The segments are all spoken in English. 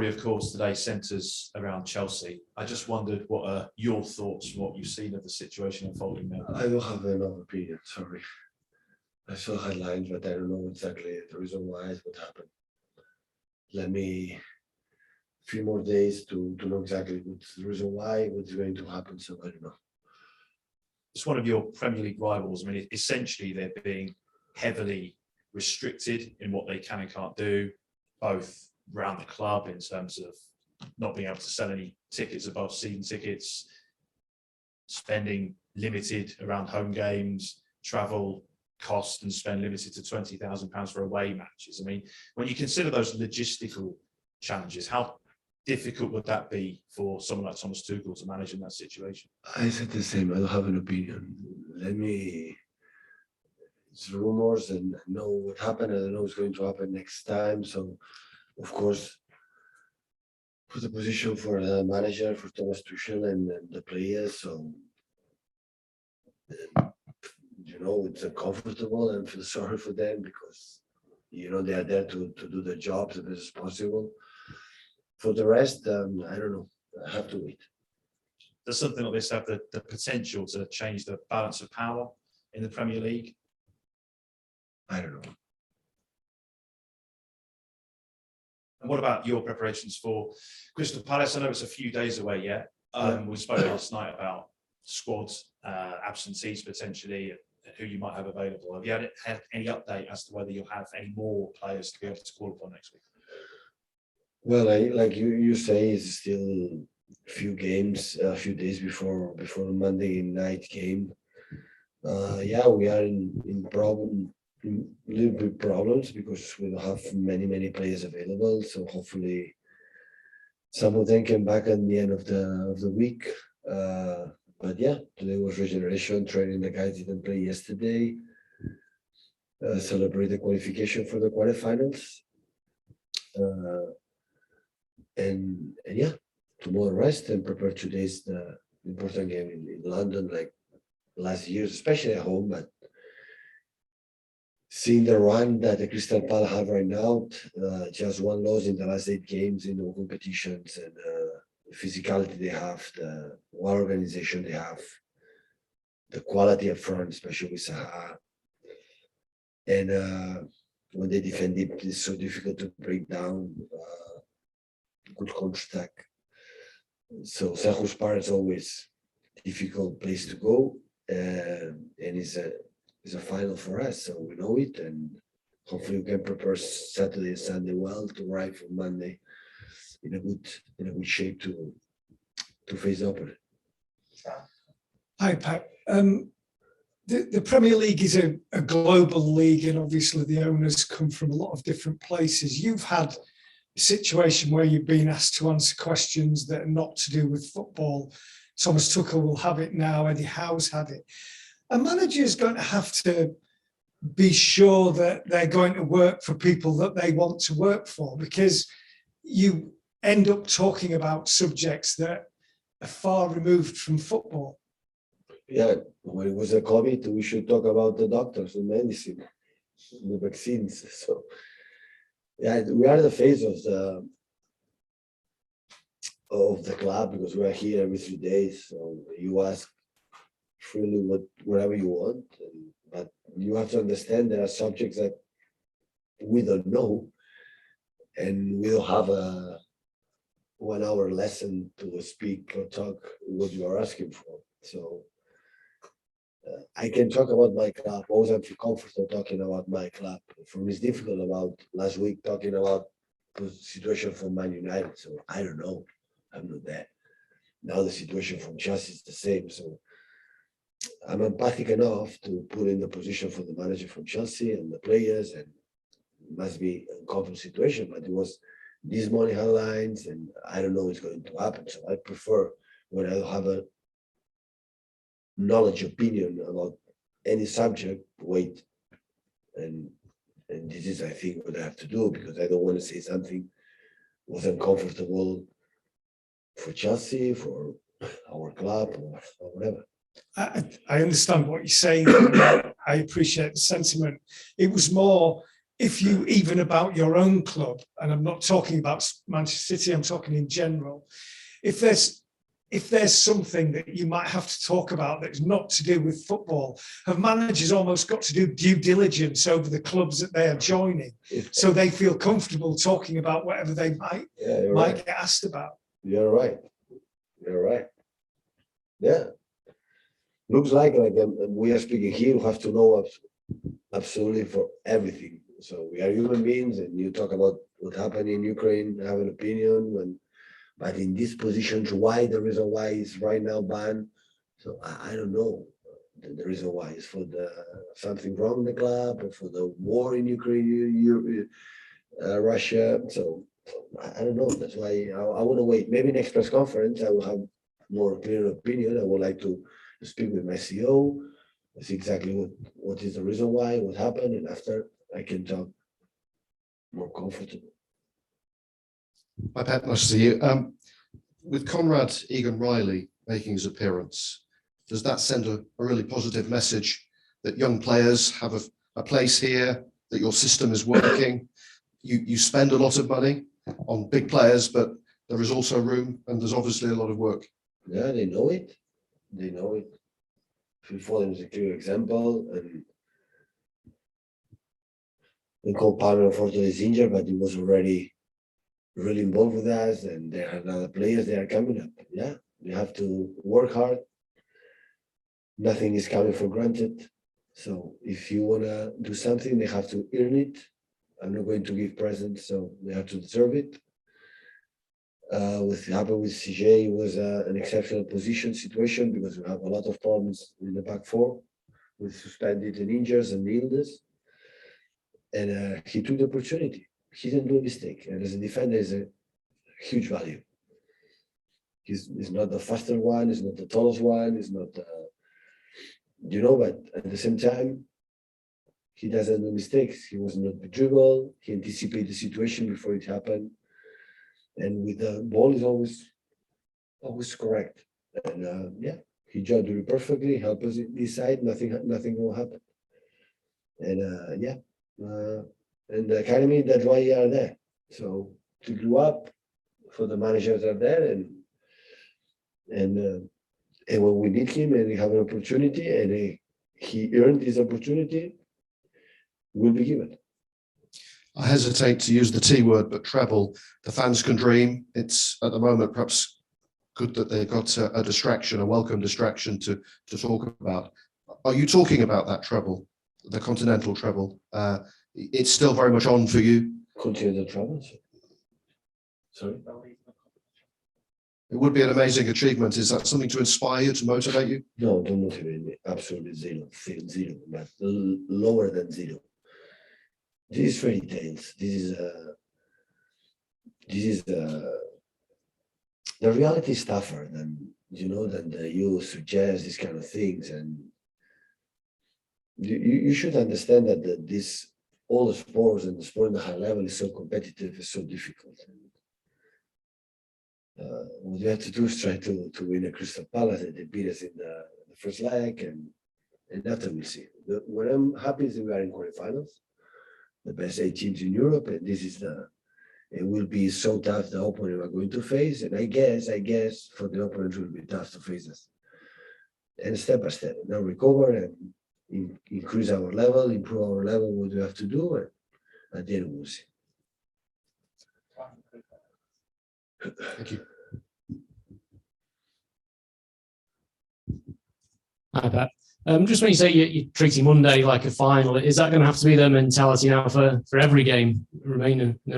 story, of course, today centres around Chelsea. I just wondered what are your thoughts from what you've seen of the situation unfolding there? I don't have enough opinion, sorry. I saw headlines, but I don't know exactly the reason why it would happen. Let me a few more days to know exactly what's the reason why, what's going to happen, so I don't know. It's one of your Premier League rivals. I mean, essentially they're being heavily restricted in what they can and can't do, both around the club in terms of not being able to sell any tickets above season tickets, spending limited around home games, travel cost and spend limited to £20,000 for away matches. I mean, when you consider those logistical challenges, how difficult would that be for someone like Thomas Tuchel to manage in that situation? I said the same, I don't have an opinion. It's rumors and I know what happened, and I know what's going to happen next time. So, of course, put the position for the manager, for Thomas Tuchel and the players. So, it's uncomfortable and feel sorry for them because, they are there to do their jobs as best as possible. For the rest, I don't know. I have to wait. Does something like this have the potential to change the balance of power in the Premier League? I don't know. And what about your preparations for Crystal Palace? I know it's a few days away yet. We spoke last night about squad absentees potentially, who you might have available. Have you had any update as to whether you'll have any more players to be able to call upon next week? Well, like you say, it's still a few days before Monday night game. Yeah, we are in little bit problems because we don't have many players available. So hopefully some of them came back at the end of the week. But yeah, today was regeneration training. The guys didn't play yesterday. Celebrate the qualification for the quarterfinals. And yeah, tomorrow rest and prepare today's the important game in London, like last year, especially at home. But seeing the run that the Crystal Palace have right now, just one loss in the last 8 games in all competitions, and the physicality they have, the organization they have, the quality up front, especially with Saha, and when they defend it's so difficult to break down. Good counter-attack. So Selhurst Park is always a difficult place to go, and it's a final for us. So we know it, and hopefully we can prepare Saturday and Sunday well to arrive on Monday in a good shape to face the opponent. Hi, Pep. The Premier League is a global league, and obviously the owners come from a lot of different places. You've had a situation where you've been asked to answer questions that are not to do with football. Thomas Tuchel will have it now. Eddie Howe's had it. A manager is going to have to be sure that they're going to work for people that they want to work for, because you end up talking about subjects that are far removed from football. Yeah, when it was a COVID, we should talk about the doctors and medicine, the vaccines. So, yeah, we are the face of the club because we are here every 3 days. So you ask freely whatever you want, but you have to understand there are subjects that we don't know, and we don't have a 1 hour lesson to speak or talk what you are asking for. So I can talk about my club. Always I feel comfortable talking about my club. For me, it's difficult about last week talking about the situation for Man United. So I don't know. I'm not there. Now the situation from Chelsea is the same. So I'm empathic enough to put in the position for the manager from Chelsea and the players, and it must be a uncomfortable situation. But it was these morning headlines, and I don't know what's going to happen. So I prefer when I don't have a knowledge opinion about any subject, wait, and this is, I think, what I have to do, because I don't want to say something was uncomfortable for Chelsea, for our club, or whatever. I understand what you're saying. I appreciate the sentiment. It was more if you, even about your own club, and I'm not talking about Manchester City, I'm talking in general, if there's something that you might have to talk about that's not to do with football, have managers almost got to do due diligence over the clubs that they are joining, so they feel comfortable talking about whatever they might get asked about? You're right. You're right. Yeah. Looks like we are speaking here, we have to know absolutely for everything. So we are human beings, and you talk about what happened in Ukraine, have an opinion, but in these positions, why the reason why is right now banned. So I don't know the reason why is for something wrong in the club or for the war in Ukraine, Russia. So I don't know. That's why I want to wait. Maybe next press conference I will have more clear opinion. I would like to speak with my CEO, see exactly what is the reason why, what happened, and after I can talk more comfortable. Hi, Pep, nice to see you. With Conrad Egan-Riley making his appearance, does that send a really positive message that young players have a place here, that your system is working? You spend a lot of money on big players, but there is also room, and there's obviously a lot of work. Yeah, they know it. They know it. Phil Foden is a clear example, and Cole Palmer unfortunately is injured, but he was already really involved with us, and there are other players that are coming up. Yeah, they have to work hard. Nothing is coming for granted. So if you want to do something, they have to earn it. I'm not going to give presents, so they have to deserve it. What happened with CJ was an exceptional situation because we have a lot of problems in the back four with suspended and injuries and illness. And he took the opportunity. He didn't do a mistake. And as a defender, is a huge value. He's not the faster one, he's not the tallest one, he's not, but at the same time, he doesn't do mistakes. He was not dribble, he anticipated the situation before it happened. And with the ball is always correct. And he judged it perfectly, help us decide, nothing will happen. And and the academy, that's why you are there. So to grow up, for the managers are there, and when we need him and we have an opportunity and he earned his opportunity, will be given. I hesitate to use the T word, but treble, the fans can dream. It's at the moment perhaps good that they've got a distraction, a welcome distraction to talk about. Are you talking about that treble, the continental treble? It's still very much on for you. Continue the treble. Sorry. It would be an amazing achievement. Is that something to inspire you, to motivate you? No, don't motivate me. Absolutely zero, but lower than zero. This is fairy tales. This is the reality is tougher than you suggest these kind of things, and you should understand that this all the sports and the sport in the high level is so competitive, is so difficult. What you have to do is try to win a Crystal Palace, and they beat us in the first leg, and after we see. What I'm happy is that we are in quarterfinals, the best 8 teams in Europe, and it will be so tough the opponent we're going to face, and I guess for the opponent it will be tough to face us. And step by step, now recover and increase our level, improve our level, what we have to do, and at the end we'll see. Thank you. Hi, Pep. Just when you say you're treating Monday like a final, is that going to have to be the mentality now for every game the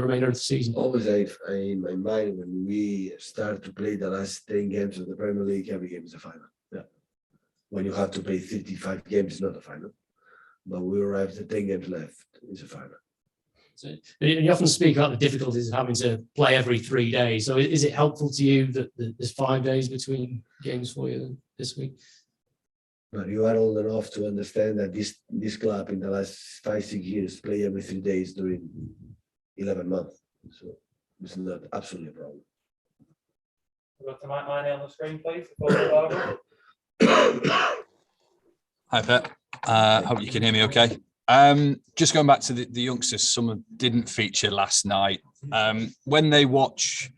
remainder of the season? Always in my mind, when we start to play the last 10 games of the Premier League, every game is a final. Yeah. When you have to play 55 games, it's not a final. But we arrived at 10 games left, it's a final. So, you often speak about the difficulties of having to play every 3 days. So is it helpful to you that there's 5 days between games for you this week? But you are old enough to understand that this club in the last 5-6 years play every 3 days during 11 months. So it's not absolutely a problem. We'll go to my name on the screen, please. Hi, Pep. Hope you can hear me okay. Just going back to the youngsters, some didn't feature last night. When they watch,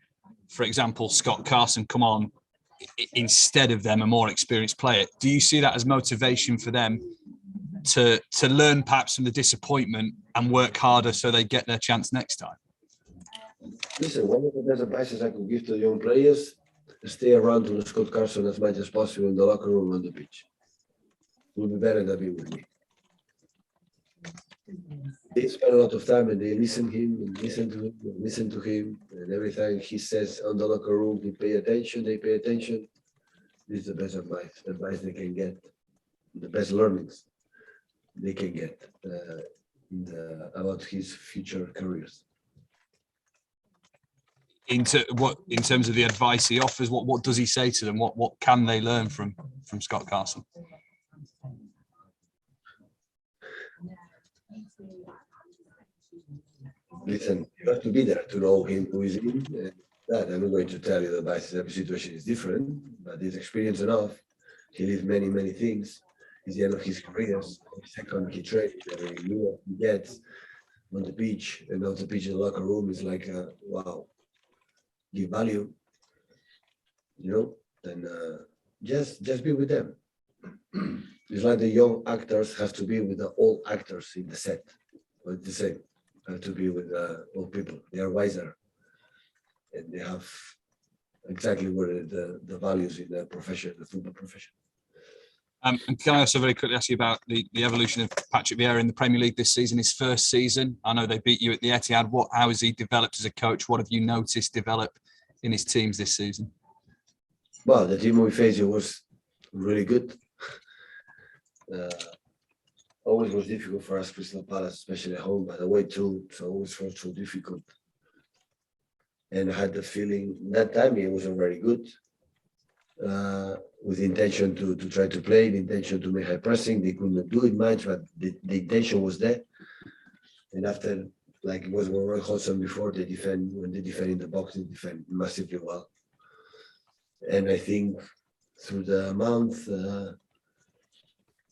for example, Scott Carson come on instead of them, a more experienced player, do you see that as motivation for them to learn perhaps from the disappointment and work harder so they get their chance next time? Listen, one of the best advices I could give to young players is stay around to Scott Carson as much as possible in the locker room on the pitch. It will be better than being with me. They spend a lot of time and they listen to him and listen to him, and every time he says on the locker room, they pay attention. This is the best advice they can get, the best learnings they can get about his future careers. In terms of the advice he offers, what does he say to them? What can they learn from Scott Carson? Listen, you have to be there to know him, who is him. And that I'm not going to tell you the advice. Every situation is different, but he's experienced enough. He lived many things. It's the end of his career. Every second he trains, every meal he gets on the beach and off the beach in the locker room is like, wow, give value, you know, and just be with them. It's like the young actors have to be with the old actors in the set, but it's the same. Have to be with old people. They are wiser, and they have exactly what the values in the profession, the football profession. And can I also very quickly ask you about the evolution of Patrick Vieira in the Premier League this season, his first season? I know they beat you at the Etihad. How has he developed as a coach? What have you noticed develop in his teams this season? Well, the team we faced was really good. Always was difficult for us, Crystal Palace, especially at home, but away too, so always felt so difficult. And I had the feeling that time it wasn't very good. With the intention to try to play, the intention to make high pressing, they couldn't do it much, but the intention was there. And after, like it was with Roy Hodgson before, when they defend in the box, they defend massively well. And I think through the month,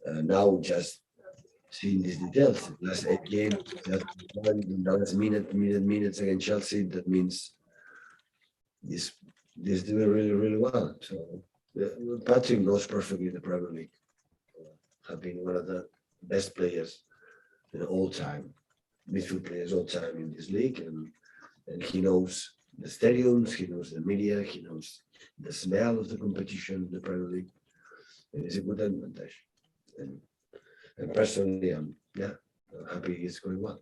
now just seeing these details, last 8 games, in the last minutes against Chelsea, that means this doing really well. So Patrick knows perfectly the Premier League. Have been one of the best players in all time, midfield players all time in this league, and he knows the stadiums, he knows the media, he knows the smell of the competition, the Premier League, and it's a good advantage. And personally, I'm happy it's going well.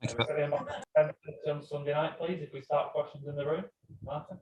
On Sunday night, please, if we start questions in the room, Martin.